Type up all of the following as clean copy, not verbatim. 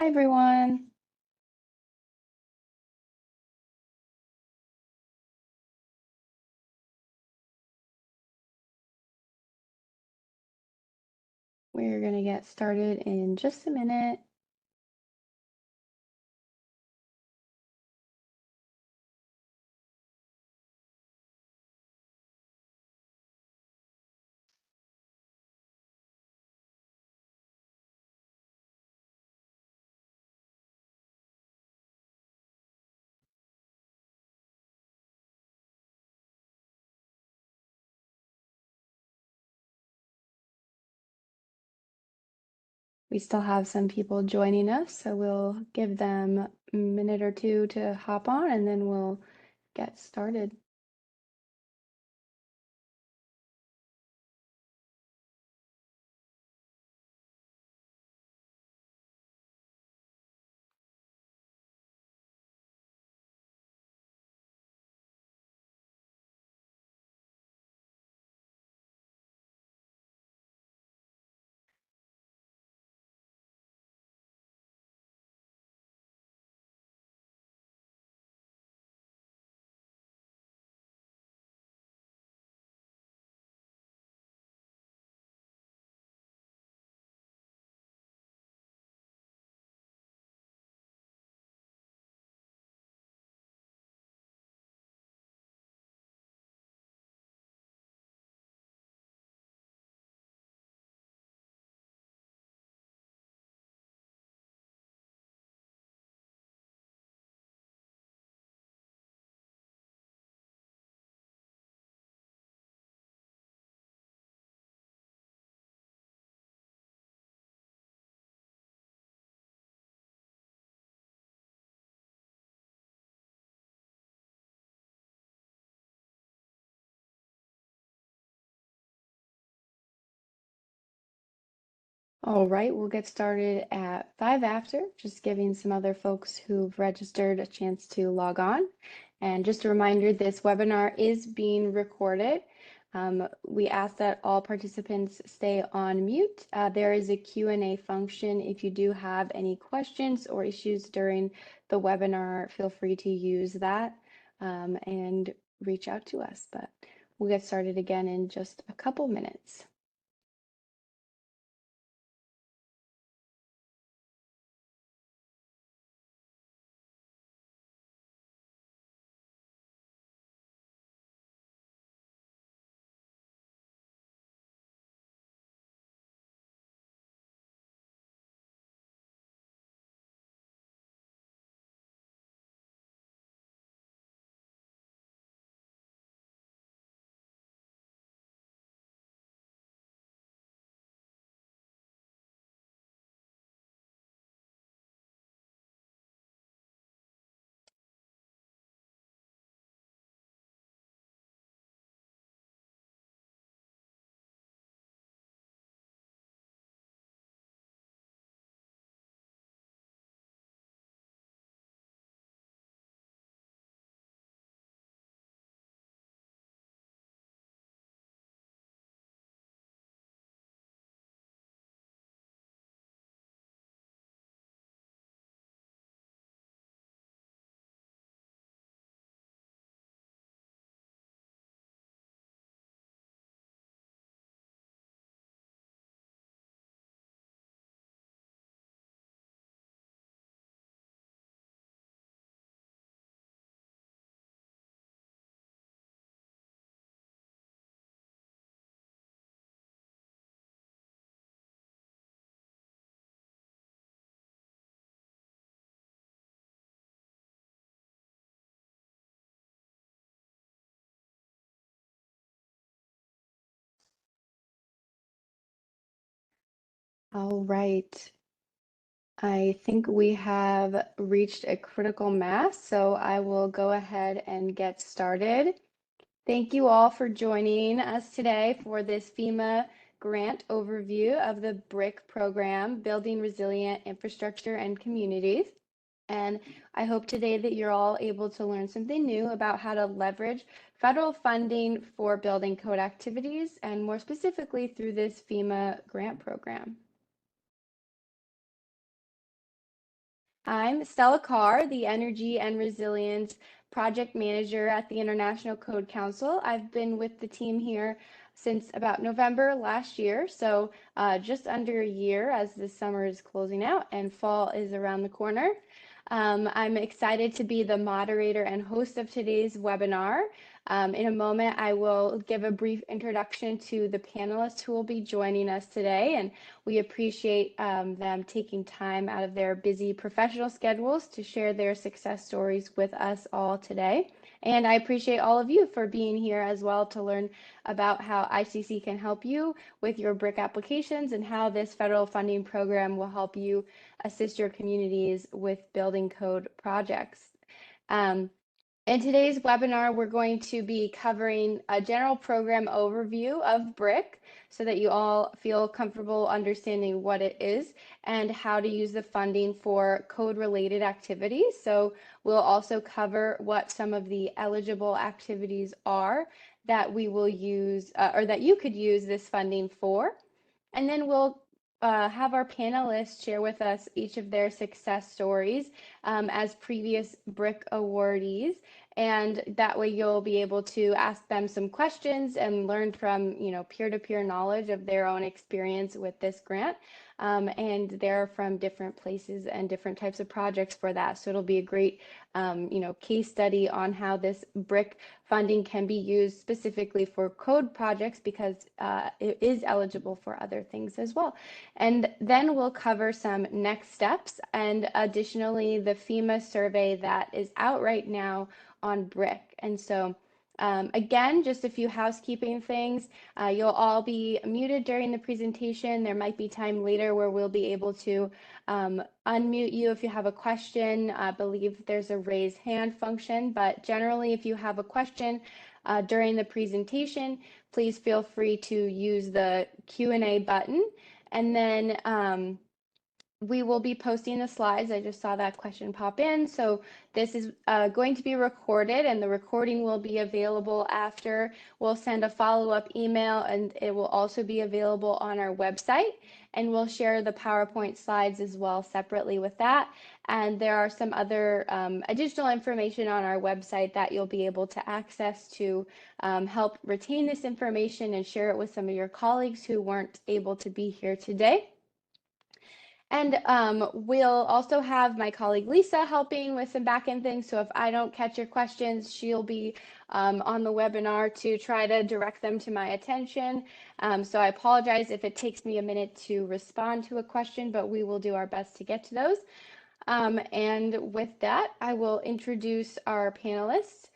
Hi, everyone. We're going to get started in just a minute. We still have some people joining us, so we'll give them a minute or two to hop on and then we'll get started. All right, we'll get started at 5 after, just giving some other folks who've registered a chance to log on. And just a reminder, this webinar is being recorded. We ask that all participants stay on mute. There is a Q&A function. If you do have any questions or issues during the webinar, feel free to use that and reach out to us. But we'll get started again in just a couple minutes. All right. I think we have reached a critical mass, so I will go ahead and get started. Thank you all for joining us today for this FEMA grant overview of the BRIC program, Building Resilient Infrastructure and Communities. And I hope today that you're all able to learn something new about how to leverage federal funding for building code activities, and more specifically through this FEMA grant program. I'm Stella Carr, the Energy and Resilience Project Manager at the International Code Council. I've been with the team here since about November last year, so just under a year as the summer is closing out and fall is around the corner. I'm excited to be the moderator and host of today's webinar. In a moment, I will give a brief introduction to the panelists who will be joining us today, and we appreciate them taking time out of their busy professional schedules to share their success stories with us all today. And I appreciate all of you for being here as well to learn about how ICC can help you with your BRIC applications and how this federal funding program will help you assist your communities with building code projects. In today's webinar, we're going to be covering a general program overview of BRIC so that you all feel comfortable understanding what it is and how to use the funding for code-related activities. So we'll also cover what some of the eligible activities are that we will use or that you could use this funding for. And then we'll have our panelists share with us each of their success stories as previous BRIC awardees. And that way you'll be able to ask them some questions and learn from, peer-to-peer knowledge of their own experience with this grant. And they're from different places and different types of projects for that. So it'll be a great, case study on how this BRIC funding can be used specifically for code projects because it is eligible for other things as well. And then we'll cover some next steps and additionally the FEMA survey that is out right now on BRIC. And so again, just a few housekeeping things. You'll all be muted during the presentation. There might be time later where we'll be able to unmute you if you have a question. I believe there's a raise hand function, but generally if you have a question during the presentation, please feel free to use the Q&A button. And then we will be posting the slides. I just saw that question pop in. So this is going to be recorded and the recording will be available after. We'll send a follow-up email and it will also be available on our website. And we'll share the PowerPoint slides as well separately with that. And there are some other additional information on our website that you'll be able to access to help retain this information and share it with some of your colleagues who weren't able to be here today. And we'll also have my colleague Lisa helping with some back-end things. So if I don't catch your questions, she'll be on the webinar to try to direct them to my attention. So I apologize if it takes me a minute to respond to a question, but we will do our best to get to those. And with that, I will introduce our panelists.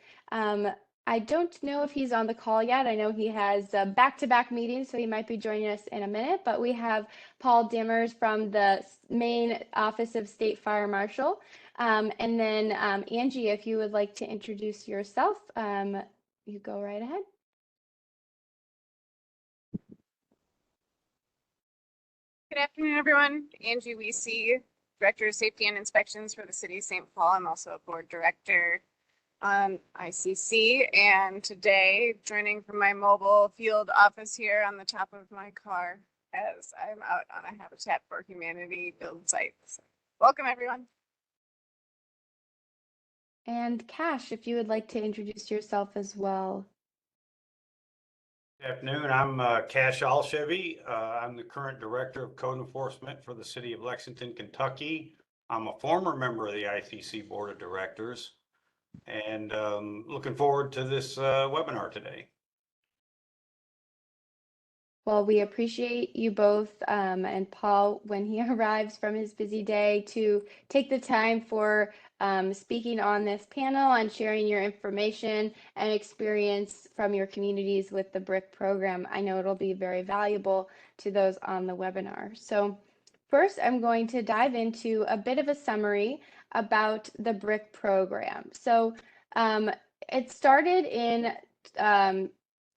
I don't know if he's on the call yet. I know he has back-to-back meetings, so he might be joining us in a minute, but we have Paul Demers from the Maine Office of State Fire Marshal. And then Angie, if you would like to introduce yourself, you go right ahead. Good afternoon, everyone. Angie Wiese, Director of Safety and Inspections for the City of St. Paul. I'm also a board director on ICC, and today joining from my mobile field office here on the top of my car as I'm out on a Habitat for Humanity build site. So, welcome, everyone. And Cash, if you would like to introduce yourself as well. Good afternoon. I'm Cash Olszowy. I'm the current Director of Code Enforcement for the City of Lexington, Kentucky. I'm a former member of the ICC Board of Directors and looking forward to this webinar today. Well, we appreciate you both and Paul when he arrives from his busy day to take the time for speaking on this panel and sharing your information and experience from your communities with the BRIC program. I know it'll be very valuable to those on the webinar. So first, I'm going to dive into a bit of a summary about the BRIC program. So it started in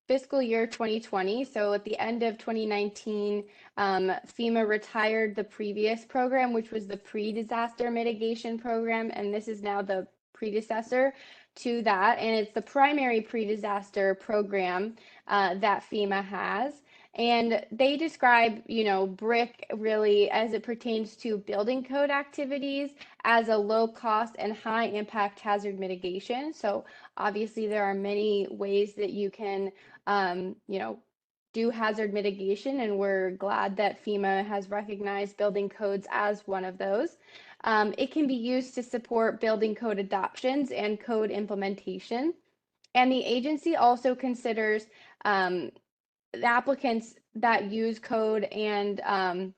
fiscal year 2020. So at the end of 2019, FEMA retired the previous program, which was the pre-disaster mitigation program. And this is now the predecessor to that. And it's the primary pre-disaster program that FEMA has. And they describe, BRIC really as it pertains to building code activities as a low cost and high impact hazard mitigation. So obviously there are many ways that you can, do hazard mitigation, and we're glad that FEMA has recognized building codes as one of those. It can be used to support building code adoptions and code implementation. And the agency also considers the applicants that use code and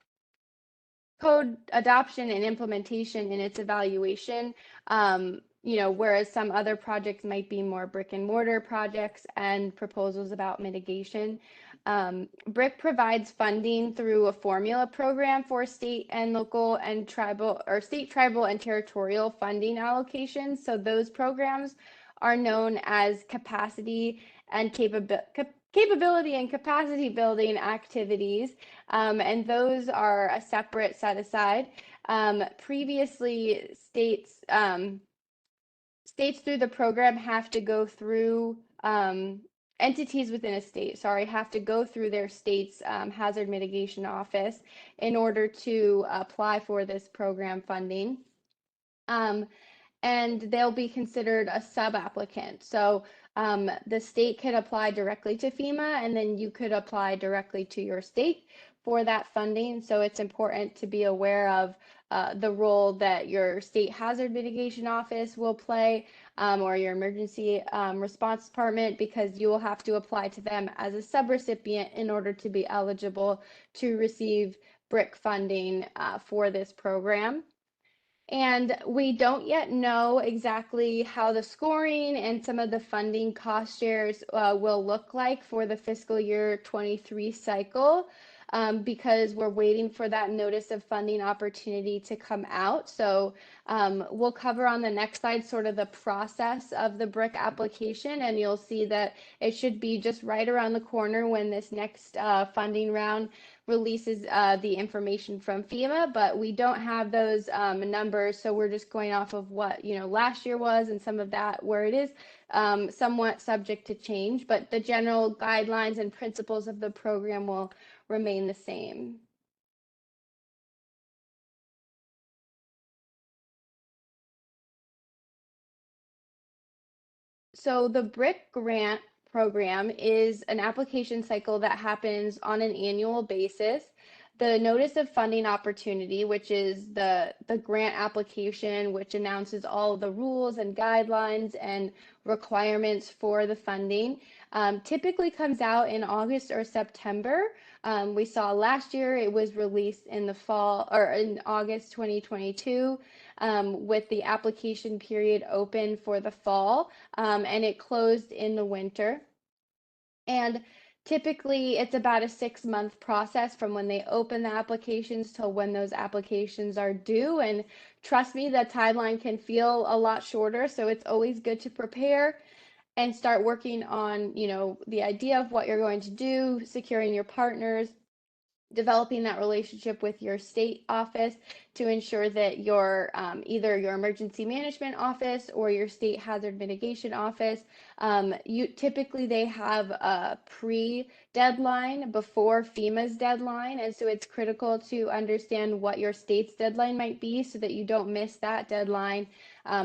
code adoption and implementation in its evaluation. Whereas some other projects might be more brick and mortar projects and proposals about mitigation. BRIC provides funding through a formula program for state and local and tribal, or state, tribal, and territorial funding allocations. So those programs are known as capacity and capability and capacity building activities, and those are a separate set aside. Previously, states through the program have to go through entities within a state, have to go through their state's hazard mitigation office in order to apply for this program funding. And they'll be considered a sub-applicant. So the state could apply directly to FEMA, and then you could apply directly to your state for that funding. So it's important to be aware of the role that your state hazard mitigation office will play, or your emergency response department, because you will have to apply to them as a subrecipient in order to be eligible to receive BRIC funding for this program. And we don't yet know exactly how the scoring and some of the funding cost shares will look like for the fiscal year 23 cycle, because we're waiting for that notice of funding opportunity to come out. So we'll cover on the next slide sort of the process of the BRIC application, and you'll see that it should be just right around the corner when this next funding round releases the information from FEMA, but we don't have those numbers, so we're just going off of what last year was, and some of that where it is somewhat subject to change, but the general guidelines and principles of the program will remain the same. So the BRIC grant program is an application cycle that happens on an annual basis. The notice of funding opportunity, which is the grant application, which announces all of the rules and guidelines and requirements for the funding, typically comes out in August or September. We saw last year it was released in the fall, or in August 2022, with the application period open for the fall, and it closed in the winter. And typically it's about a 6-month process from when they open the applications till when those applications are due. And trust me, the timeline can feel a lot shorter. So it's always good to prepare and start working on, the idea of what you're going to do, securing your partners, developing that relationship with your state office to ensure that your either your emergency management office or your state hazard mitigation office, typically they have a pre-deadline before FEMA's deadline, and so it's critical to understand what your state's deadline might be so that you don't miss that deadline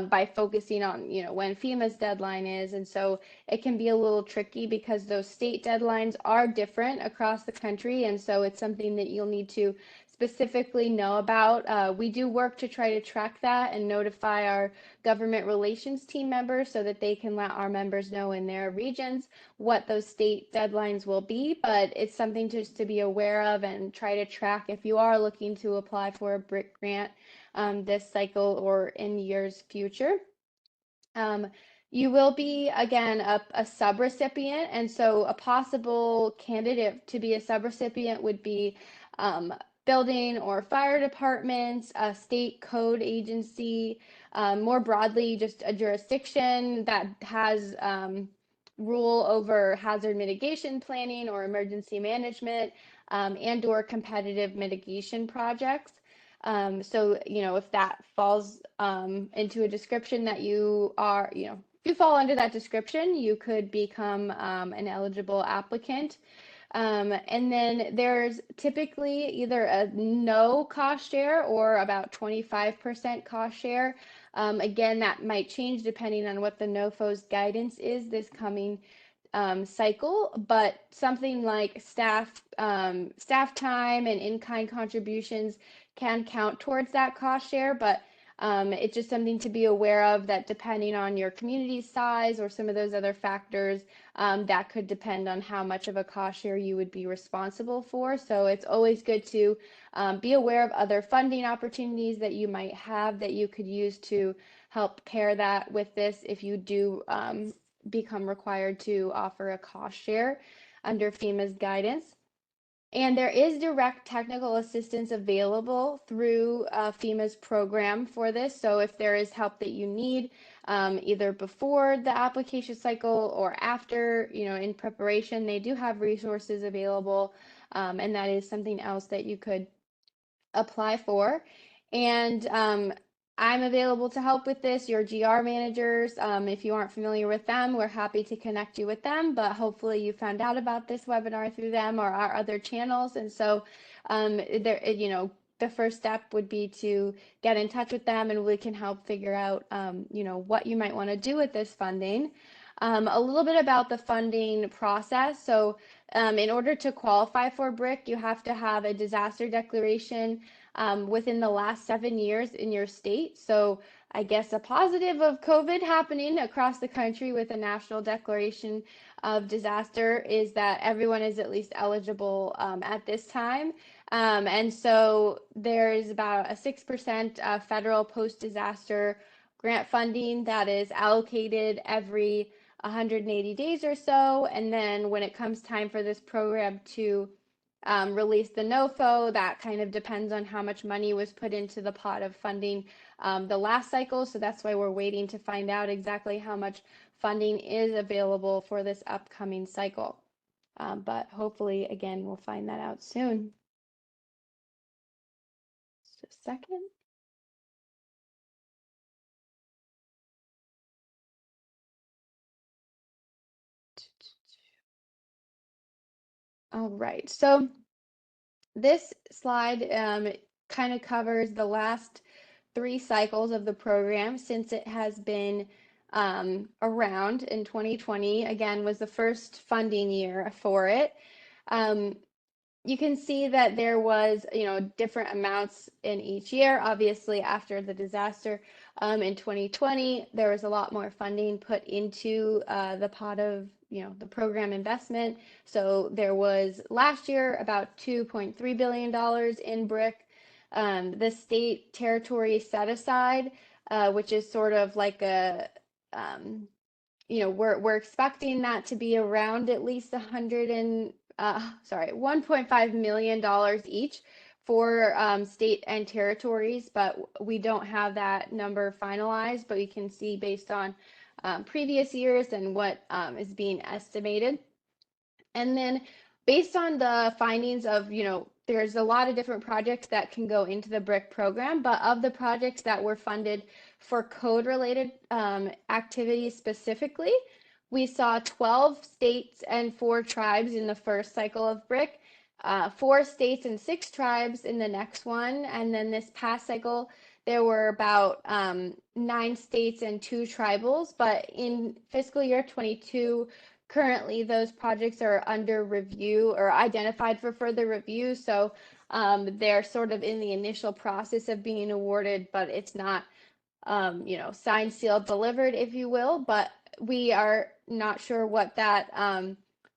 by focusing on when FEMA's deadline is. And so it can be a little tricky because those state deadlines are different across the country, and so it's something that you'll need to specifically know about. We do work to try to track that and notify our government relations team members so that they can let our members know in their regions what those state deadlines will be, but it's something just to be aware of and try to track if you are looking to apply for a BRIC grant this cycle or in years future. You will be, again, a subrecipient, and so a possible candidate to be a subrecipient would be building or fire departments, a state code agency, more broadly, just a jurisdiction that has rule over hazard mitigation planning or emergency management, and or competitive mitigation projects. So, if that falls into a description that you are, if you fall under that description, you could become an eligible applicant. And then there's typically either a no cost share or about 25% cost share. Again, that might change depending on what the NOFO's guidance is this coming cycle, but something like staff time and in-kind contributions can count towards that cost share, but it's just something to be aware of that depending on your community size or some of those other factors, that could depend on how much of a cost share you would be responsible for. So it's always good to be aware of other funding opportunities that you might have that you could use to help pair that with this if you do become required to offer a cost share under FEMA's guidance. And there is direct technical assistance available through FEMA's program for this. So if there is help that you need, either before the application cycle or after, in preparation, they do have resources available. And that is something else that you could apply for. And I'm available to help with this. Your GR managers, if you aren't familiar with them, we're happy to connect you with them, but hopefully you found out about this webinar through them or our other channels. And so the first step would be to get in touch with them and we can help figure out, what you might want to do with this funding. A little bit about the funding process. So in order to qualify for BRIC, you have to have a disaster declaration within the last 7 years in your state. So I guess a positive of COVID happening across the country with a national declaration of disaster is that everyone is at least eligible at this time. And so there is about a 6% federal post-disaster grant funding that is allocated every 180 days or so. And then when it comes time for this program to release the NOFO, that kind of depends on how much money was put into the pot of funding the last cycle. So that's why we're waiting to find out exactly how much funding is available for this upcoming cycle. But hopefully, again, we'll find that out soon. Just a second. All right, so this slide kind of covers the last 3 cycles of the program since it has been around in 2020. Again, was the first funding year for it. You can see that there was, different amounts in each year. Obviously, after the disaster in 2020, there was a lot more funding put into the pot of, the program investment. So there was last year about $2.3 billion in BRIC. The state territory set aside, which is sort of like a, we're expecting that to be around at least $1.5 million each for state and territories, but we don't have that number finalized, but we can see based on previous years and what is being estimated. And then based on the findings of, there's a lot of different projects that can go into the BRIC program, but of the projects that were funded for code-related activities specifically, we saw 12 states and 4 tribes in the first cycle of BRIC, 4 states and 6 tribes in the next one, and then this past cycle, there were about 9 states and 2 tribals, but in fiscal year 22, currently those projects are under review or identified for further review. So they're sort of in the initial process of being awarded, but it's not, signed, sealed, delivered, if you will. But we are not sure what that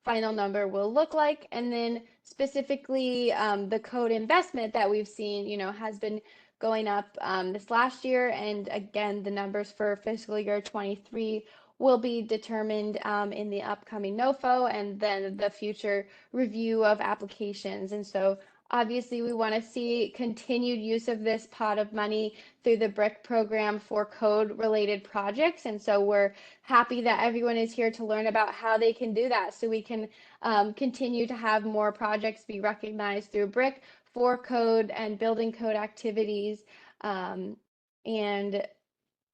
final number will look like. And then specifically the code investment that we've seen, has been going up this last year. And again, the numbers for fiscal year 23 will be determined in the upcoming NOFO and then the future review of applications. And so obviously we want to see continued use of this pot of money through the BRIC program for code related projects. And so we're happy that everyone is here to learn about how they can do that so we can continue to have more projects be recognized through BRIC for code and building code activities. And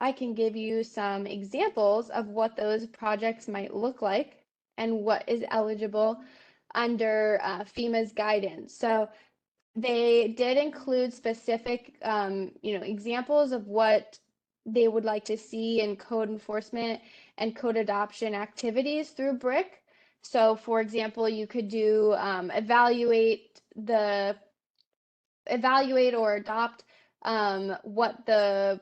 I can give you some examples of what those projects might look like and what is eligible. under FEMA's guidance. So they did include specific, examples of what they would like to see in code enforcement and code adoption activities through BRIC. So, for example, you could do evaluate or adopt what the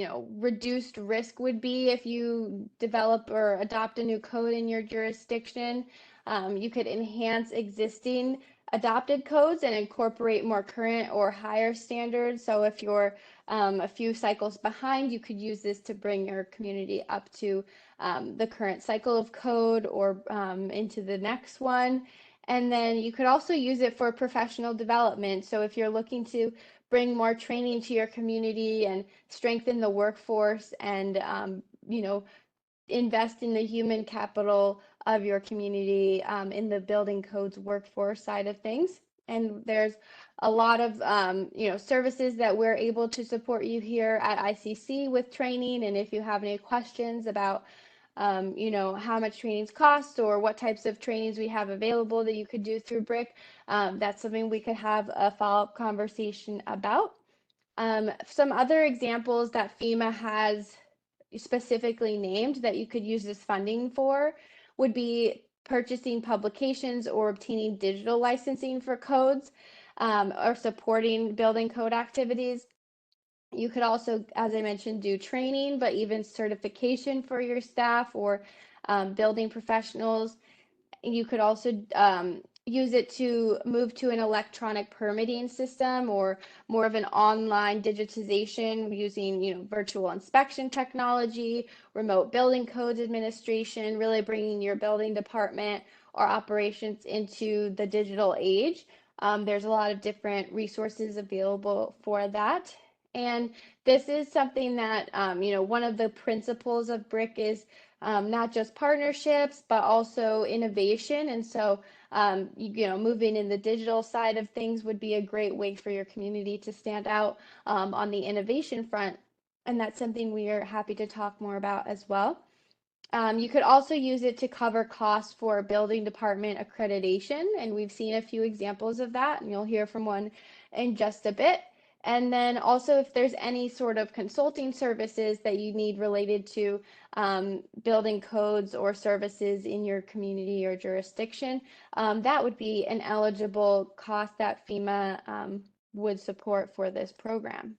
reduced risk would be if you develop or adopt a new code in your jurisdiction. You could enhance existing adopted codes and incorporate more current or higher standards. So if you're a few cycles behind, you could use this to bring your community up to the current cycle of code or into the next one. And then you could also use it for professional development. So if you're looking to bring more training to your community and strengthen the workforce and, invest in the human capital of your community in the building codes workforce side of things. And there's a lot of, services that we're able to support you here at ICC with training. And if you have any questions about how much trainings cost or what types of trainings we have available that you could do through BRIC. That's something we could have a follow-up conversation about. Some other examples that FEMA has specifically named that you could use this funding for would be purchasing publications or obtaining digital licensing for codes, or supporting building code activities. You could also, as I mentioned, do training, but even certification for your staff or building professionals. You could also use it to move to an electronic permitting system or more of an online digitization using, virtual inspection technology, remote building codes administration, really bringing your building department or operations into the digital age. There's a lot of different resources available for that. And this is something that, one of the principles of BRIC is not just partnerships, but also innovation. And so, moving in the digital side of things would be a great way for your community to stand out on the innovation front. And that's something we are happy to talk more about as well. You could also use it to cover costs for building department accreditation, and we've seen a few examples of that, and you'll hear from one in just a bit. And then also if there's any sort of consulting services that you need related to building codes or services in your community or jurisdiction, that would be an eligible cost that FEMA would support for this program.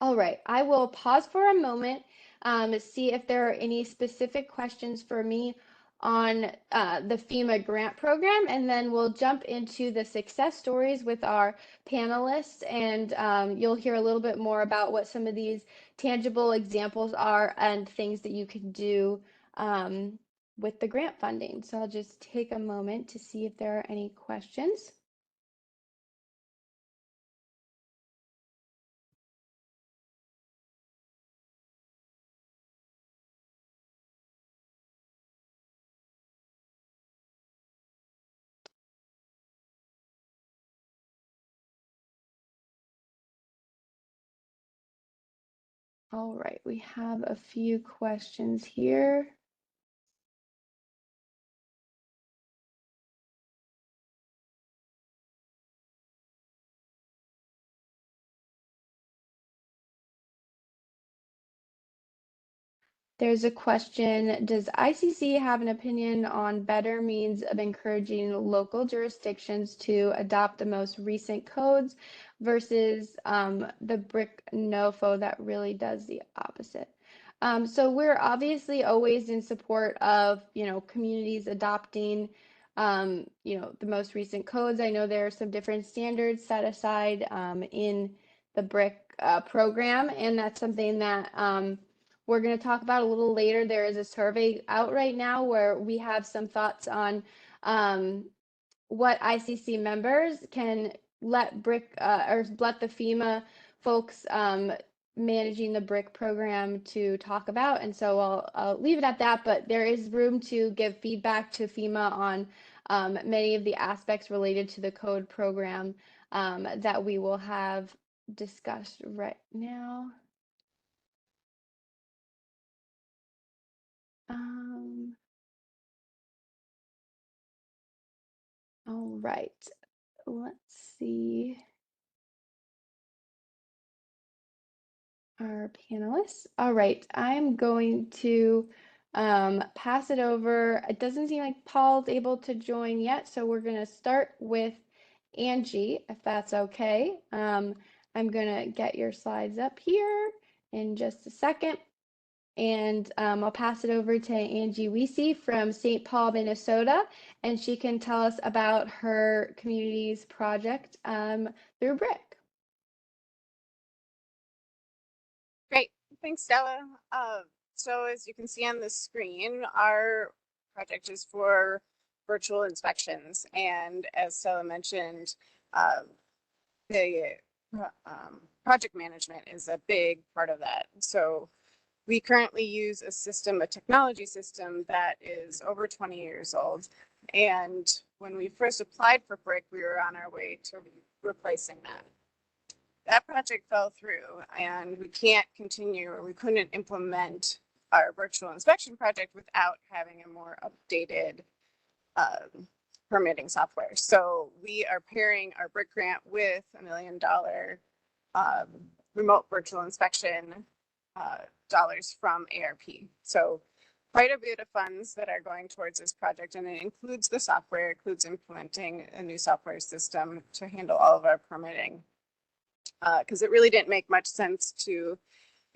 All right, I will pause for a moment, see if there are any specific questions for me on the FEMA grant program, and then we'll jump into the success stories with our panelists, and you'll hear a little bit more about what some of these tangible examples are and things that you can do with the grant funding. So I'll just take a moment to see if there are any questions. All right, we have a few questions here. There's a question, does ICC have an opinion on better means of encouraging local jurisdictions to adopt the most recent codes versus the BRIC NOFO that really does the opposite? So we're obviously always in support of, communities adopting, the most recent codes. I know there are some different standards set aside in the BRIC program, and that's something that we're going to talk about a little later. There is a survey out right now where we have some thoughts on what ICC members can let BRIC or let the FEMA folks managing the BRIC program to talk about. And so I'll leave it at that, but there is room to give feedback to FEMA on many of the aspects related to the code program that we will have discussed right now. All right, let's see our panelists. All right, I'm going to pass it over. It doesn't seem like Paul's able to join yet, so we're going to start with Angie, if that's okay. I'm going to get your slides up here in just a second. And I'll pass it over to Angie Wiese from St. Paul, Minnesota, and she can tell us about her community's project through BRIC. Great, thanks, Stella. So as you can see on the screen, our project is for virtual inspections, and as Stella mentioned, the project management is a big part of that. So we currently use a system, a technology system that is over 20 years old. And when we first applied for BRIC, we were on our way to replacing that. That project fell through and we can't continue, or we couldn't implement our virtual inspection project without having a more updated permitting software. So we are pairing our BRIC grant with $1 million remote virtual inspection dollars from ARP. So quite a bit of funds that are going towards this project, and it includes the software, includes implementing a new software system to handle all of our permitting. Because it really didn't make much sense to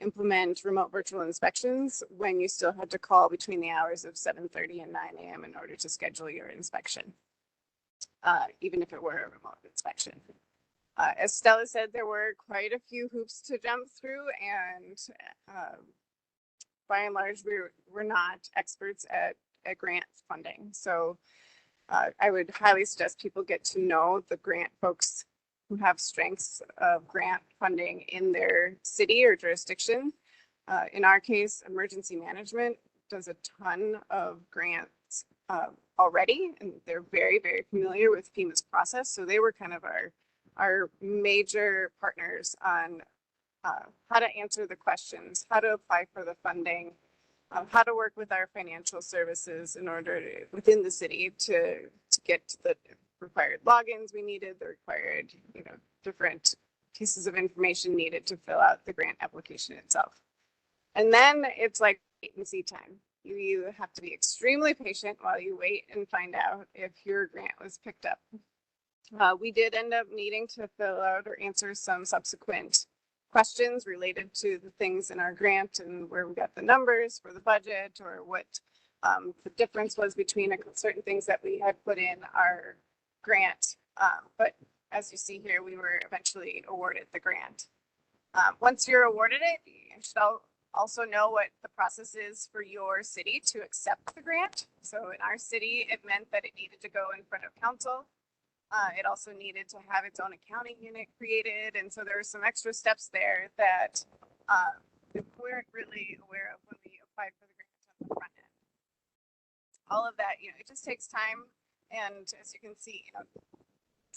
implement remote virtual inspections when you still had to call between the hours of 7:30 and 9 a.m. in order to schedule your inspection, even if it were a remote inspection. As Stella said, there were quite a few hoops to jump through, and by and large, we're not experts at grant funding. So I would highly suggest people get to know the grant folks who have strengths of grant funding in their city or jurisdiction. In our case, emergency management does a ton of grants already, and they're very, very familiar with FEMA's process. So they were kind of our major partners on how to answer the questions, how to apply for the funding, how to work with our financial services in order to, within the city to get the required logins we needed, the required, different pieces of information needed to fill out the grant application itself. And then it's like wait and see time. You have to be extremely patient while you wait and find out if your grant was picked up. We did end up needing to fill out or answer some subsequent questions related to the things in our grant and where we got the numbers for the budget, or what the difference was between certain things that we had put in our grant. But as you see here, we were eventually awarded the grant. Once you're awarded it, you should also know what the process is for your city to accept the grant. So in our city, it meant that it needed to go in front of council. It also needed to have its own accounting unit created. And so there were some extra steps there that we weren't really aware of when we applied for the grant on the front end. All of that, it just takes time. And as you can see,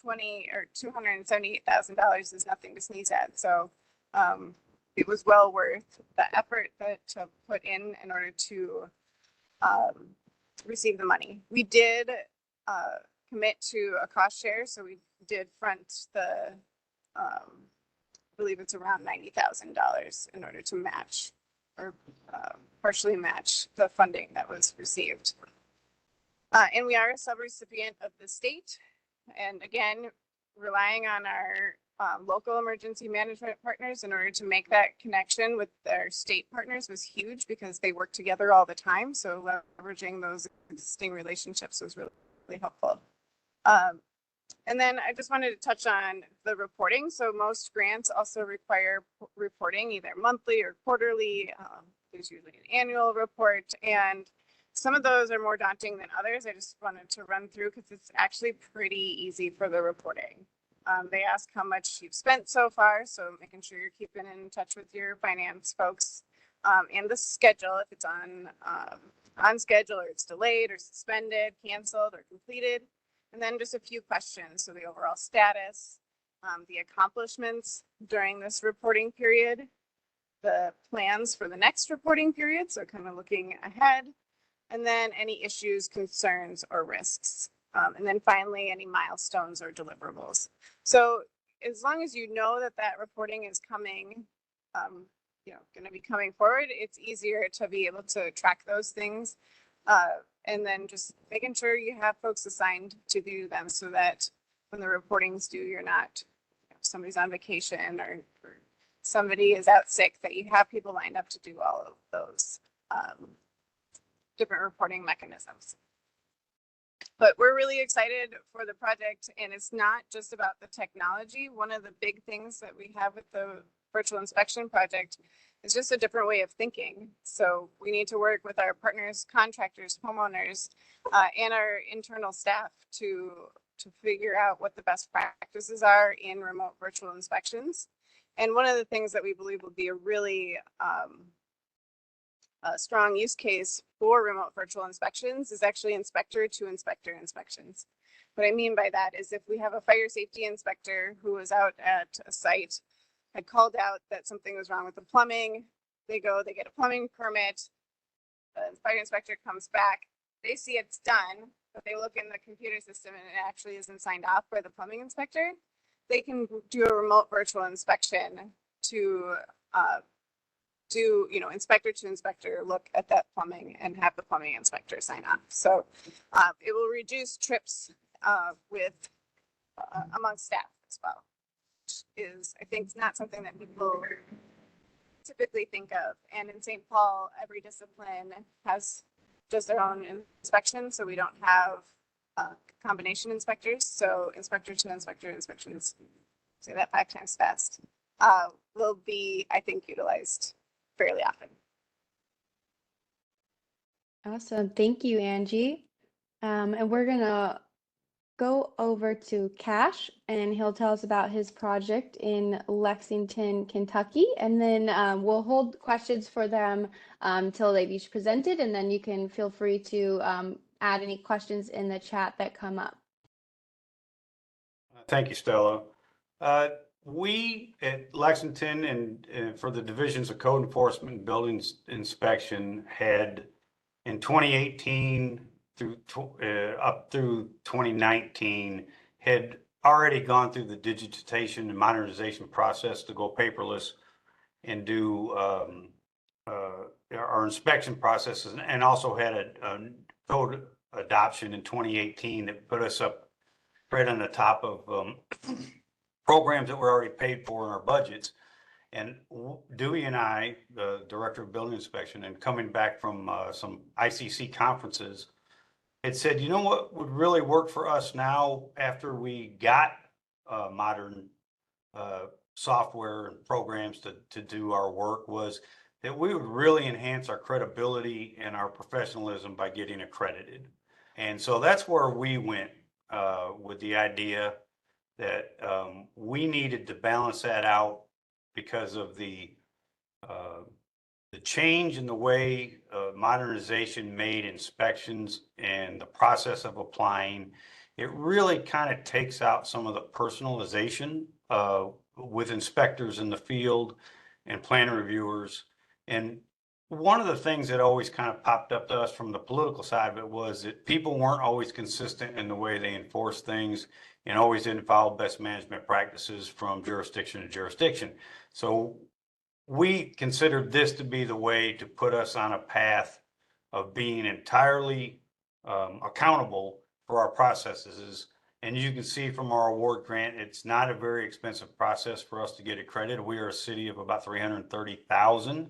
$278,000 is nothing to sneeze at. So it was well worth the effort to put in order to receive the money. We did commit to a cost share, so we did front the, I believe it's around $90,000 in order to match or partially match the funding that was received. And we are a subrecipient of the state. And again, relying on our local emergency management partners in order to make that connection with our state partners was huge, because they work together all the time. So leveraging those existing relationships was really, really helpful. And then I just wanted to touch on the reporting. So most grants also require reporting either monthly or quarterly. There's usually an annual report, and some of those are more daunting than others. I just wanted to run through because it's actually pretty easy for the reporting. They ask how much you've spent so far, so making sure you're keeping in touch with your finance folks, and the schedule, if it's on schedule or it's delayed or suspended, canceled or completed. And then just a few questions. So the overall status, the accomplishments during this reporting period, the plans for the next reporting period, so kind of looking ahead, and then any issues, concerns, or risks. And then finally, any milestones or deliverables. So as long as you know that that reporting is coming, going to be coming forward, it's easier to be able to track those things. And then just making sure you have folks assigned to do them so that when the reporting's due, you're not, somebody's on vacation or somebody is out sick, that you have people lined up to do all of those different reporting mechanisms. But we're really excited for the project, and it's not just about the technology. One of the big things that we have with the virtual inspection project is just a different way of thinking. So we need to work with our partners, contractors, homeowners, and our internal staff to figure out what the best practices are in remote virtual inspections. And one of the things that we believe will be a really a strong use case for remote virtual inspections is actually inspector to inspector inspections. What I mean by that is if we have a fire safety inspector who was out at a site, had called out that something was wrong with the plumbing, they go, they get a plumbing permit, the fire inspector comes back, they see it's done, but they look in the computer system and it actually isn't signed off by the plumbing inspector, they can do a remote virtual inspection to do, inspector to inspector, look at that plumbing and have the plumbing inspector sign off. So it will reduce trips with amongst staff as well, which is, I think, not something that people typically think of. And in St. Paul, every discipline has just their own inspection, so we don't have combination inspectors. So inspector to inspector inspections, say that 5 times fast, will be, I think, utilized fairly often. Awesome. Thank you, Angie. And we're going to go over to Cash, and he'll tell us about his project in Lexington, Kentucky. And then we'll hold questions for them till they've each presented, and then you can feel free to add any questions in the chat that come up. Thank you, Stella. We at Lexington and for the divisions of code enforcement and buildings inspection had in 2018 through up through 2019 had already gone through the digitization and modernization process to go paperless and do our inspection processes, and also had a code adoption in 2018 that put us up right on the top of programs that were already paid for in our budgets. And Dewey and I, the director of building inspection, and coming back from some ICC conferences, had said, you know what would really work for us now after we got modern software and programs to do our work, was that we would really enhance our credibility and our professionalism by getting accredited. And so that's where we went with the idea that we needed to balance that out because of the change in the way modernization made inspections and the process of applying. It really kind of takes out some of the personalization with inspectors in the field and plan reviewers. And one of the things that always kind of popped up to us from the political side of it was that people weren't always consistent in the way they enforce things and always didn't follow best management practices from jurisdiction to jurisdiction. So we considered this to be the way to put us on a path of being entirely accountable for our processes. And you can see from our award grant, it's not a very expensive process for us to get accredited. We are a city of about 330,000.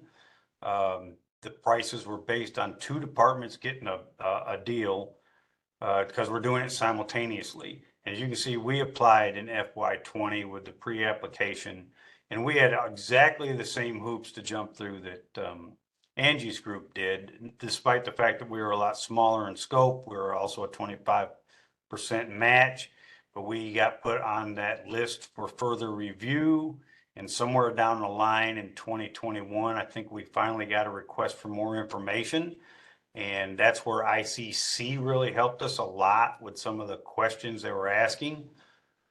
The prices were based on 2 departments getting a deal because we're doing it simultaneously. As you can see, we applied in FY20 with the pre-application, and we had exactly the same hoops to jump through that Angie's group did, despite the fact that we were a lot smaller in scope. We were also a 25% match, but we got put on that list for further review. And somewhere down the line in 2021, I think we finally got a request for more information. And that's where ICC really helped us a lot with some of the questions they were asking.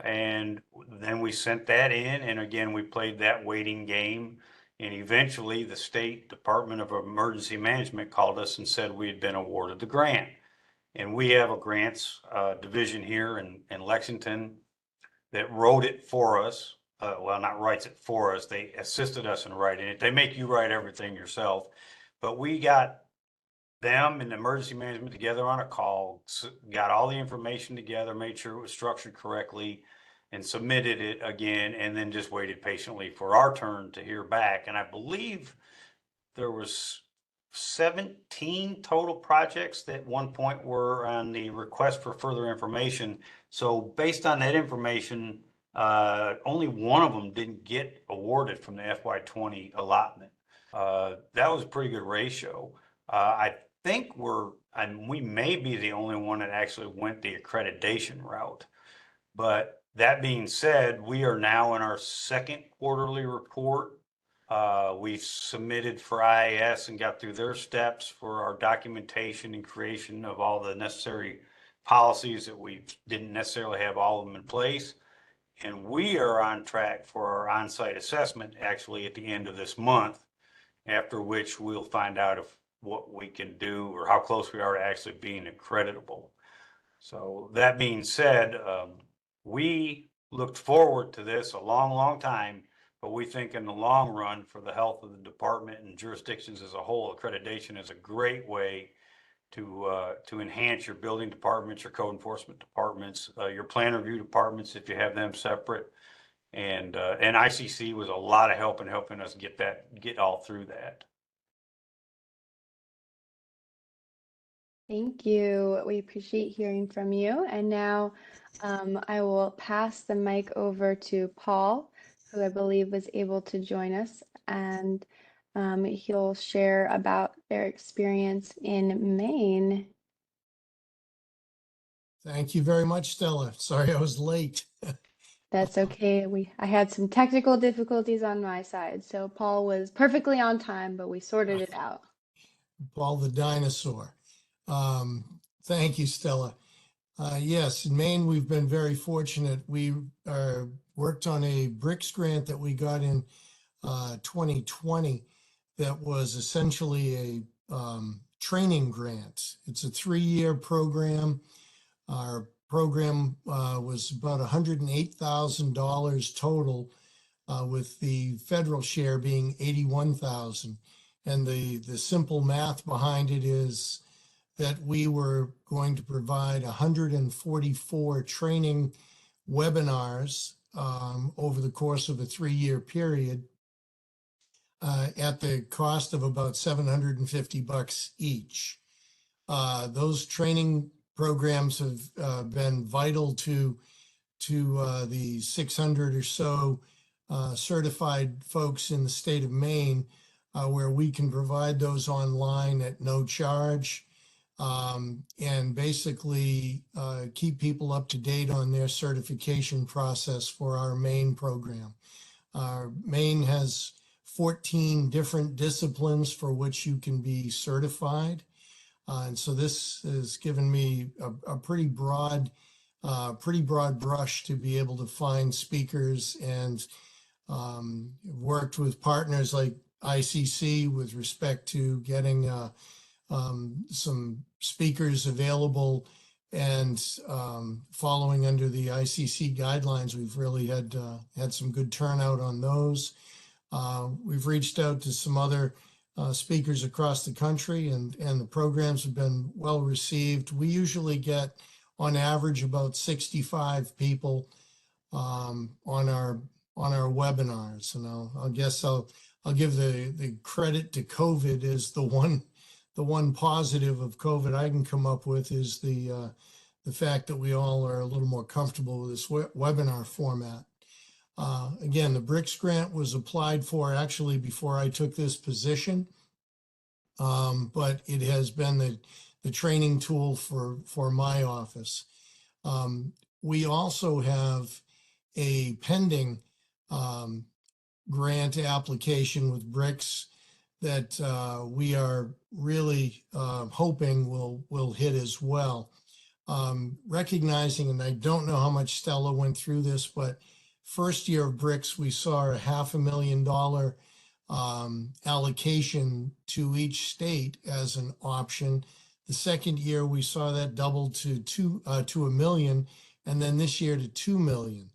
And then we sent that in, and again, we played that waiting game. And eventually the State Department of Emergency Management called us and said we had been awarded the grant. And we have a grants division here in Lexington that wrote it for us. Well, not writes it for us. They assisted us in writing it. They make you write everything yourself. But we got them and emergency management together on a call, got all the information together, made sure it was structured correctly, and submitted it again, and then just waited patiently for our turn to hear back. And I believe there was 17 total projects that at one point were on the request for further information. So based on that information, only one of them didn't get awarded from the FY20 allotment. That was a pretty good ratio. I think we may be the only one that actually went the accreditation route. But that being said, we are now in our second quarterly report. We've submitted for IAS and got through their steps for our documentation and creation of all the necessary policies that we didn't necessarily have all of them in place. And we are on track for our on-site assessment actually at the end of this month, after which we'll find out if what we can do or how close we are to actually being accreditable. So that being said, we looked forward to this a long, long time, but we think in the long run for the health of the department and jurisdictions as a whole, accreditation is a great way to enhance your building departments, your code enforcement departments, your plan review departments if you have them separate. And ICC was a lot of help in helping us get all through that. Thank you. We appreciate hearing from you. And now I will pass the mic over to Paul, who I believe was able to join us, and he'll share about their experience in Maine. Thank you very much, Stella. Sorry I was late. That's okay. I had some technical difficulties on my side, so Paul was perfectly on time, but we sorted it out. Paul the dinosaur. Thank you, Stella. Yes, in Maine, we've been very fortunate. We worked on a BRICS grant that we got in 2020 that was essentially a training grant. It's a 3-year program. Our program was about $108,000 total, with the federal share being $81,000. And the simple math behind it is that we were going to provide 144 training webinars over the course of a 3-year period at the cost of about $750 each. Those training programs have been vital to the 600 or so certified folks in the state of Maine, where we can provide those online at no charge, and basically keep people up to date on their certification process for our Maine program. Maine has 14 different disciplines for which you can be certified. And so this has given me a pretty broad brush to be able to find speakers, and worked with partners like ICC with respect to getting some speakers available, and following under the ICC guidelines, we've really had some good turnout on those. We've reached out to some other speakers across the country, and the programs have been well received. We usually get on average about 65 people on our webinars, and I guess I'll give the credit to COVID. Is the one positive of COVID I can come up with is the fact that we all are a little more comfortable with this webinar format. Again, the BRICS grant was applied for actually before I took this position, but it has been the training tool for my office. We also have a pending grant application with BRICS that we are really hoping will hit as well. Recognizing, and I don't know how much Stella went through this, but first year of BRICS, we saw a $500,000 allocation to each state as an option The second year, we saw that double to $1 million, and then this year to $2 million.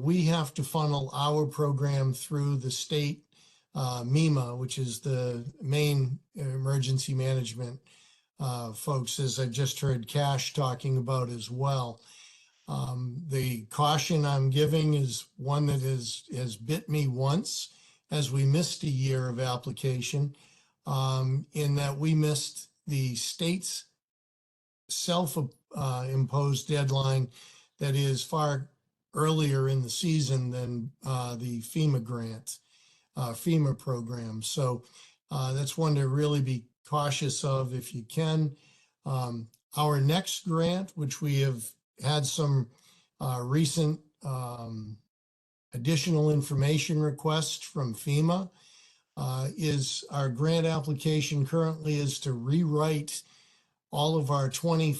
We have to funnel our program through the state MEMA, which is the Maine Emergency Management folks, as I just heard Cash talking about as well. The caution I'm giving is one that has bit me once, as we missed a year of application, in that we missed the state's self-imposed deadline that is far earlier in the season than the FEMA grant, FEMA program. So that's one to really be cautious of if you can. Our next grant, which we have had some recent additional information requests from FEMA, is our grant application currently is to rewrite all of our currently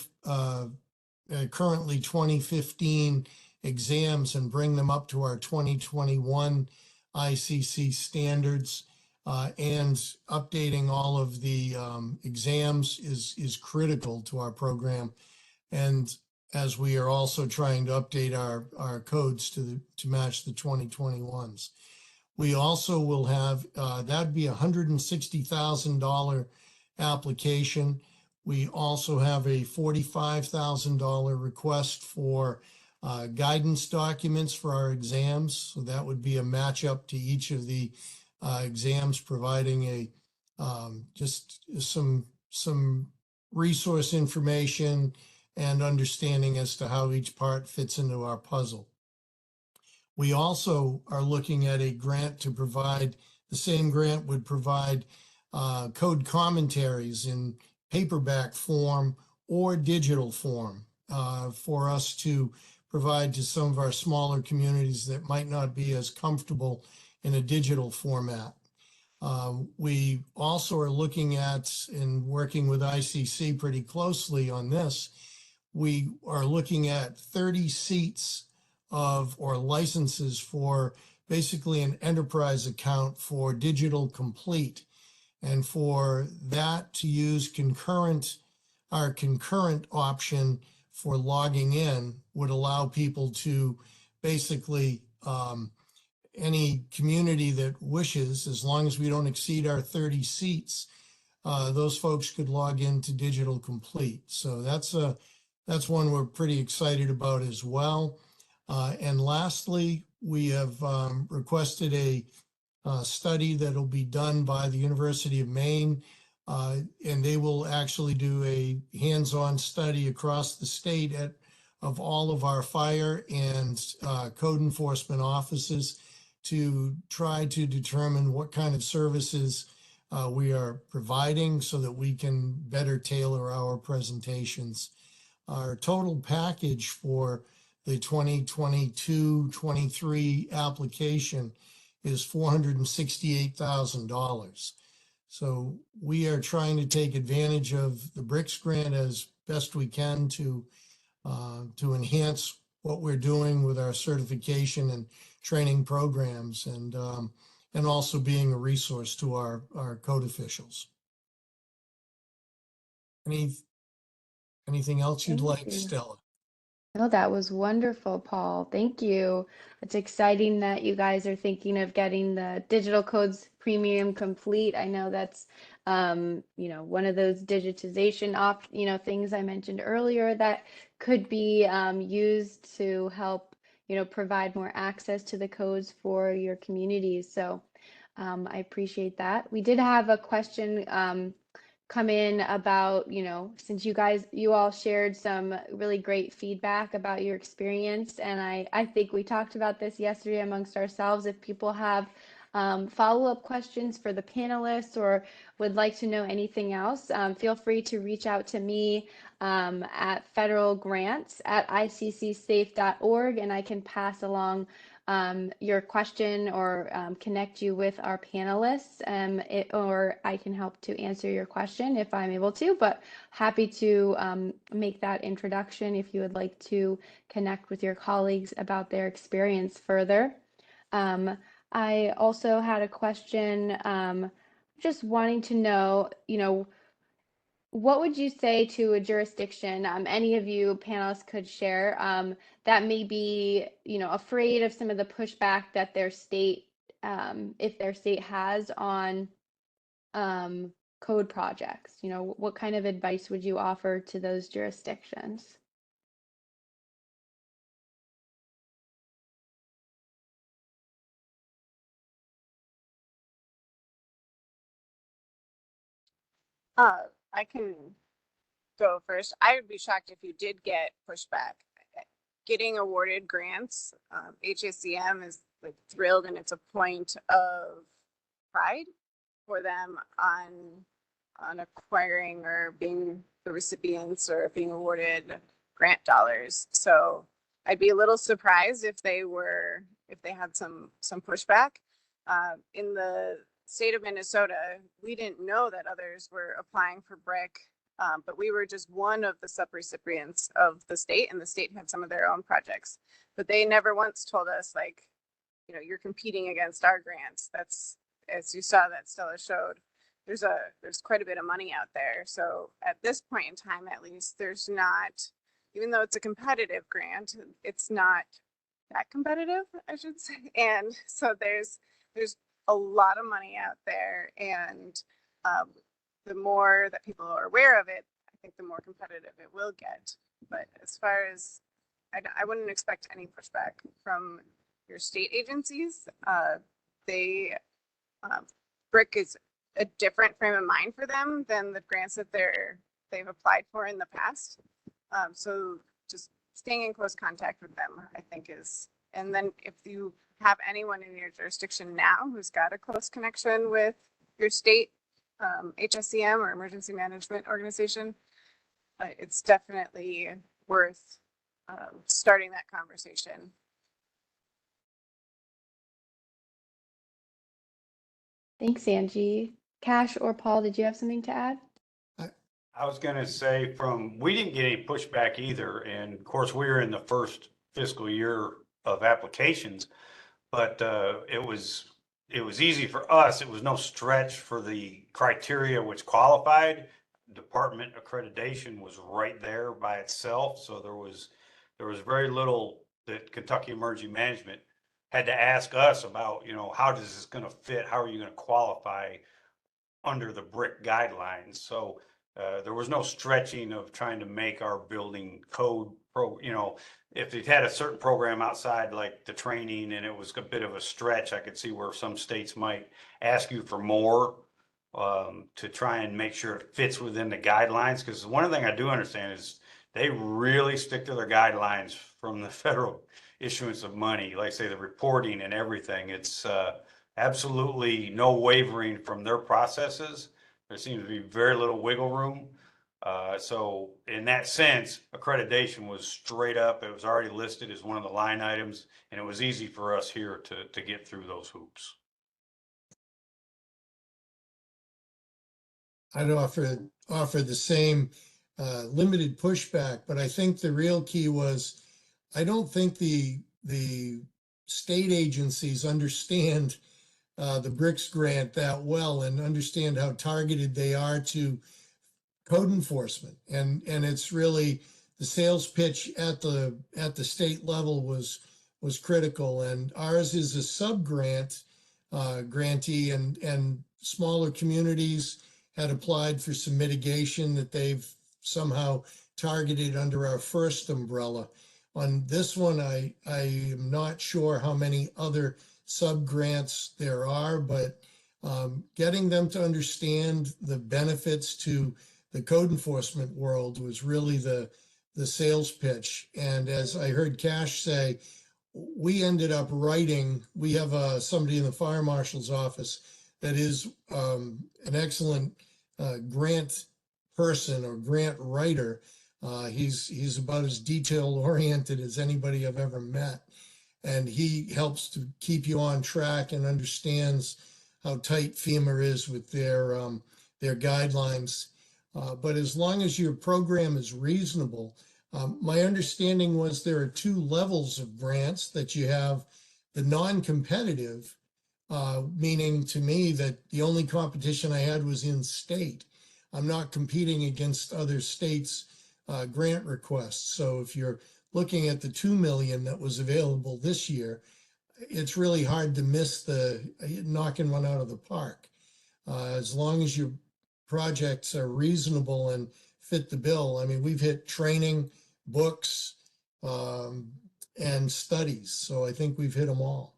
2015 exams and bring them up to our 2021 ICC standards, and updating all of the exams is critical to our program. And as we are also trying to update our codes to match the 2021s. We also will have, that'd be $160,000 application. We also have a $45,000 request for guidance documents for our exams. So that would be a matchup to each of the exams, providing a just some resource information and understanding as to how each part fits into our puzzle. We also are looking at a grant to provide, the same grant would provide code commentaries in paperback form or digital form for us to provide to some of our smaller communities that might not be as comfortable in a digital format. We also are looking at and working with ICC pretty closely on this. We are looking at 30 seats or licenses for basically an enterprise account for Digital Complete. And for that to use our concurrent option for logging in would allow people to basically, any community that wishes, as long as we don't exceed our 30 seats, those folks could log into Digital Complete. So that's one we're pretty excited about as well. And lastly, we have requested a study that'll be done by the University of Maine, and they will actually do a hands-on study across the state of all of our fire and code enforcement offices to try to determine what kind of services we are providing so that we can better tailor our presentations. Our total package for the 2022-23 application is $468,000. So we are trying to take advantage of the BRICS grant as best we can to enhance what we're doing with our certification and training programs, and also being a resource to our code officials. Anything else you'd like, Stella? No, that was wonderful, Paul. Thank you. It's exciting that you guys are thinking of getting the digital codes premium complete. I know that's, one of those digitization things I mentioned earlier that could be used to help, provide more access to the codes for your communities. So I appreciate that. We did have a question come in about, since you all shared some really great feedback about your experience. And I think we talked about this yesterday amongst ourselves. If people have follow-up questions for the panelists or would like to know anything else, feel free to reach out to me at federalgrants@iccsafe.org, and I can pass along your question or connect you with our panelists, or I can help to answer your question if I'm able to, but happy to make that introduction if you would like to connect with your colleagues about their experience further. I also had a question just wanting to know, what would you say to a jurisdiction, any of you panelists could share, that may be, afraid of some of the pushback that their state, if their state has on code projects? What kind of advice would you offer to those jurisdictions? I can go first. I would be shocked if you did get pushback. Getting awarded grants, HSCM is like thrilled, and it's a point of pride for them on acquiring or being the recipients or being awarded grant dollars. So I'd be a little surprised if they had some pushback. In the state of Minnesota, we didn't know that others were applying for BRIC, but we were just one of the sub-recipients of the state, and the state had some of their own projects. But they never once told us, like, you're competing against our grants. That's, as you saw that Stella showed, there's quite a bit of money out there. So at this point in time, at least, there's not, even though it's a competitive grant, it's not that competitive, I should say. And so there's a lot of money out there, and the more that people are aware of it, I think the more competitive it will get. But as far as, I wouldn't expect any pushback from your state agencies. BRIC is a different frame of mind for them than the grants that they've applied for in the past. So just staying in close contact with them, I think is, and then if you have anyone in your jurisdiction now who's got a close connection with your state HSCM or emergency management organization, it's definitely worth starting that conversation. Thanks, Angie. Cash or Paul, did you have something to add? I was going to say we didn't get any pushback either. And of course, we were in the first fiscal year of applications, but it was easy for us. It was no stretch for the criteria which qualified. Department accreditation was right there by itself. So there was very little that Kentucky Emergency Management had to ask us about, how does this going to fit? How are you going to qualify under the BRIC guidelines? So there was no stretching of trying to make our building code if it had a certain program outside, like the training, and it was a bit of a stretch, I could see where some states might ask you for more to try and make sure it fits within the guidelines. Because one thing I do understand is they really stick to their guidelines from the federal issuance of money, like say the reporting and everything. It's absolutely no wavering from their processes. There seems to be very little wiggle room. So in that sense, accreditation was straight up. It was already listed as one of the line items, and it was easy for us here to get through those hoops. I'd offer the same limited pushback, but I think the real key was, I don't think the state agencies understand the BRICS grant that well and understand how targeted they are to code enforcement. And it's really the sales pitch at the state level was critical. And ours is a sub-grant grantee, and smaller communities had applied for some mitigation that they've somehow targeted under our first umbrella. On this one, I am not sure how many other sub-grants there are, but getting them to understand the benefits to the code enforcement world was really the sales pitch. And as I heard Cash say, we ended up writing, we have somebody in the fire marshal's office that is an excellent grant person or grant writer. He's about as detail oriented as anybody I've ever met. And he helps to keep you on track and understands how tight FEMA is with their guidelines. But as long as your program is reasonable, my understanding was there are two levels of grants. That you have the non-competitive, meaning to me that the only competition I had was in state. I'm not competing against other states' grant requests. So if you're looking at the 2 million that was available this year, it's really hard to miss the knocking one out of the park. As long as your projects are reasonable and fit the bill. I mean, we've hit training, books, and studies. So I think we've hit them all.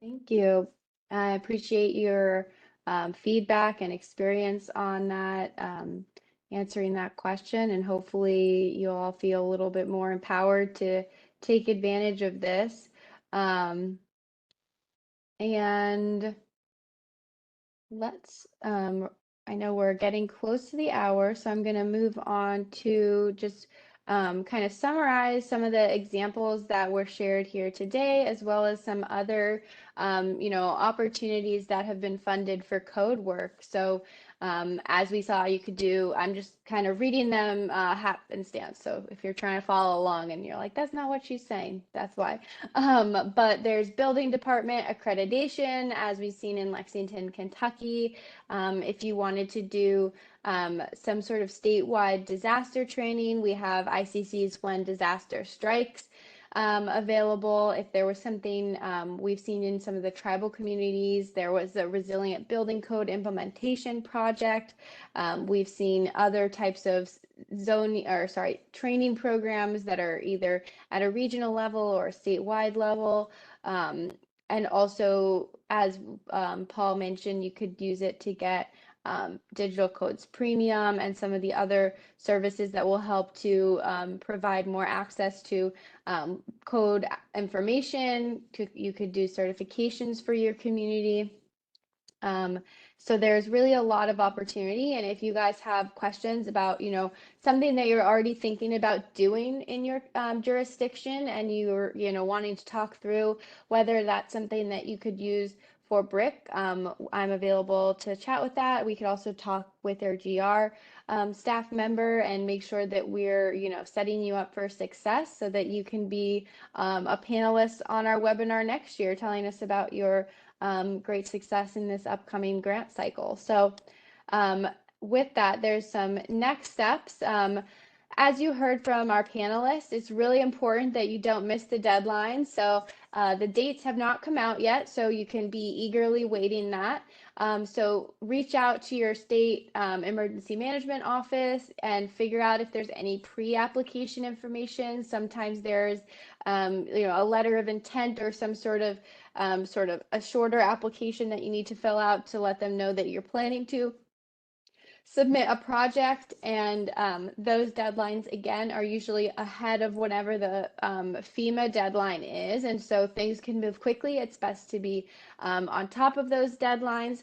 Thank you. I appreciate your feedback and experience on that, answering that question, and hopefully you'll all feel a little bit more empowered to take advantage of this. And let's, I know we're getting close to the hour, so I'm going to move on to just kind of summarize some of the examples that were shared here today, as well as some other, opportunities that have been funded for code work. So as we saw, you could do, I'm just kind of reading them happenstance. So if you're trying to follow along and you're like, that's not what she's saying, that's why. But there's building department accreditation, as we've seen in Lexington, Kentucky. If you wanted to do some sort of statewide disaster training, we have ICC's When Disaster Strikes available. If there was something we've seen in some of the tribal communities, there was a resilient building code implementation project. We've seen other types of training programs that are either at a regional level or a statewide level. And also, as Paul mentioned, you could use it to get Digital Codes Premium and some of the other services that will help to provide more access to code information. You could do certifications for your community. So there's really a lot of opportunity. And if you guys have questions about, something that you're already thinking about doing in your jurisdiction, and you're, wanting to talk through whether that's something that you could use for BRIC, I'm available to chat with that. We could also talk with our GR staff member and make sure that we're, setting you up for success so that you can be a panelist on our webinar next year, telling us about your great success in this upcoming grant cycle. So with that, there's some next steps. As you heard from our panelists, it's really important that you don't miss the deadline. So the dates have not come out yet, so you can be eagerly waiting that. So reach out to your state emergency management office and figure out if there's any pre-application information. Sometimes there's a letter of intent or some sort of a shorter application that you need to fill out to let them know that you're planning to submit a project, and those deadlines again are usually ahead of whenever the FEMA deadline is, and so things can move quickly. It's best to be on top of those deadlines.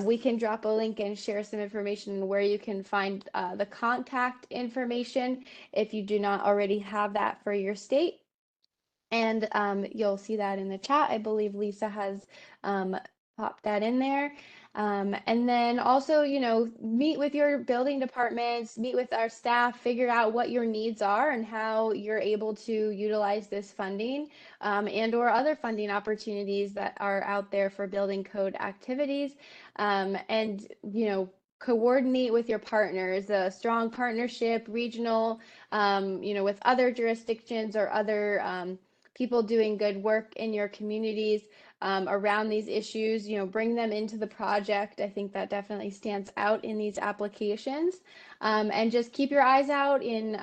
We can drop a link and share some information where you can find the contact information if you do not already have that for your state. And you'll see that in the chat. I believe Lisa has popped that in there. And then also, meet with your building departments, meet with our staff, figure out what your needs are and how you're able to utilize this funding and or other funding opportunities that are out there for building code activities. And, coordinate with your partners, a strong partnership, regional, with other jurisdictions or other people doing good work in your communities around these issues, bring them into the project. I think that definitely stands out in these applications. And just keep your eyes out in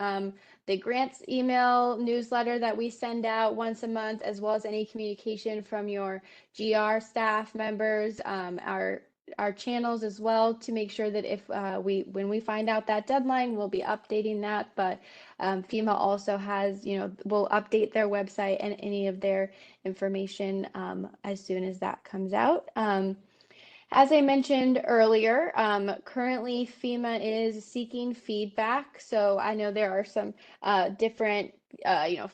the grants email newsletter that we send out once a month, as well as any communication from your GR staff members, our channels as well, to make sure that if when we find out that deadline, we'll be updating that. But FEMA also has, will update their website and any of their information as soon as that comes out. As I mentioned earlier, currently FEMA is seeking feedback. So I know there are some different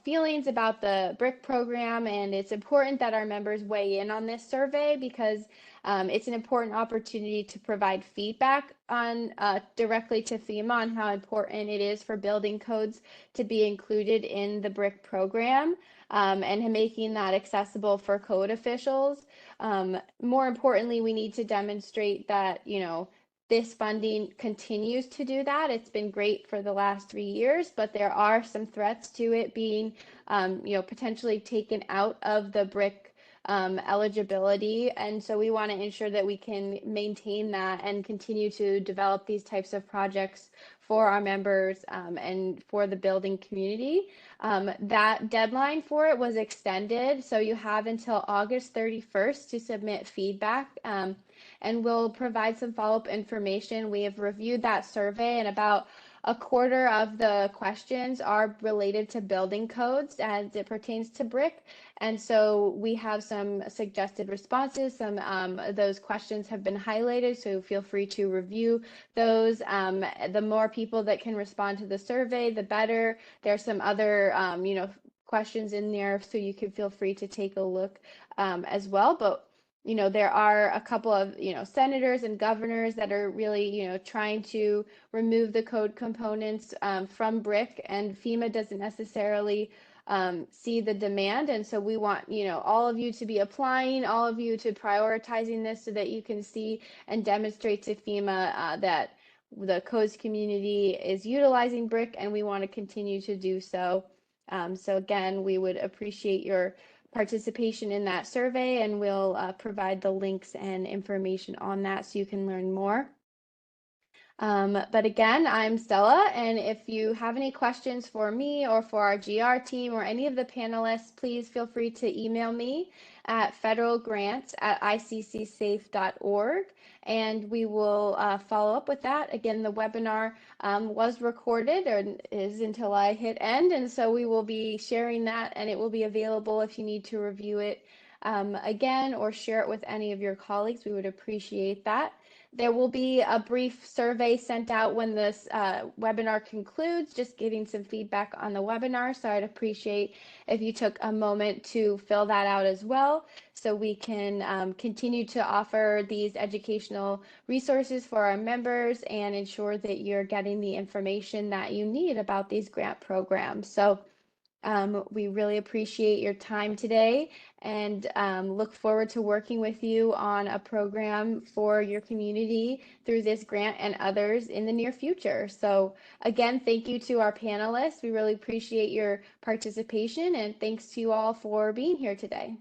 feelings about the BRIC program, and it's important that our members weigh in on this survey because it's an important opportunity to provide feedback on directly to FEMA on how important it is for building codes to be included in the BRIC program. and making that accessible for code officials. More importantly, we need to demonstrate that, this funding continues to do that. It's been great for the last 3 years, but there are some threats to it being, potentially taken out of the BRIC eligibility. And so we want to ensure that we can maintain that and continue to develop these types of projects for our members and for the building community. That deadline for it was extended, so you have until August 31st to submit feedback, and we'll provide some follow-up information. We have reviewed that survey, and about a quarter of the questions are related to building codes as it pertains to BRIC. And so we have some suggested responses. Some of those questions have been highlighted, so feel free to review those. The more people that can respond to the survey, the better. There's some other, questions in there, so you can feel free to take a look as well. But there are a couple of, senators and governors that are really, trying to remove the code components from BRIC, and FEMA doesn't necessarily see the demand. And so we want, all of you to be applying, all of you to prioritizing this so that you can see and demonstrate to FEMA that the codes community is utilizing BRIC, and we want to continue to do so. So again, we would appreciate your participation in that survey, and we'll provide the links and information on that so you can learn more. But again, I'm Stella, and if you have any questions for me or for our GR team or any of the panelists, please feel free to email me at federalgrants@iccsafe.org, and we will follow up with that. Again, the webinar was recorded, or is until I hit end, and so we will be sharing that, and it will be available if you need to review it again or share it with any of your colleagues. We would appreciate that. There will be a brief survey sent out when this webinar concludes, just giving some feedback on the webinar. So I'd appreciate if you took a moment to fill that out as well, so we can continue to offer these educational resources for our members and ensure that you're getting the information that you need about these grant programs. So we really appreciate your time today, and look forward to working with you on a program for your community through this grant and others in the near future. So again, thank you to our panelists. We really appreciate your participation, and thanks to you all for being here today.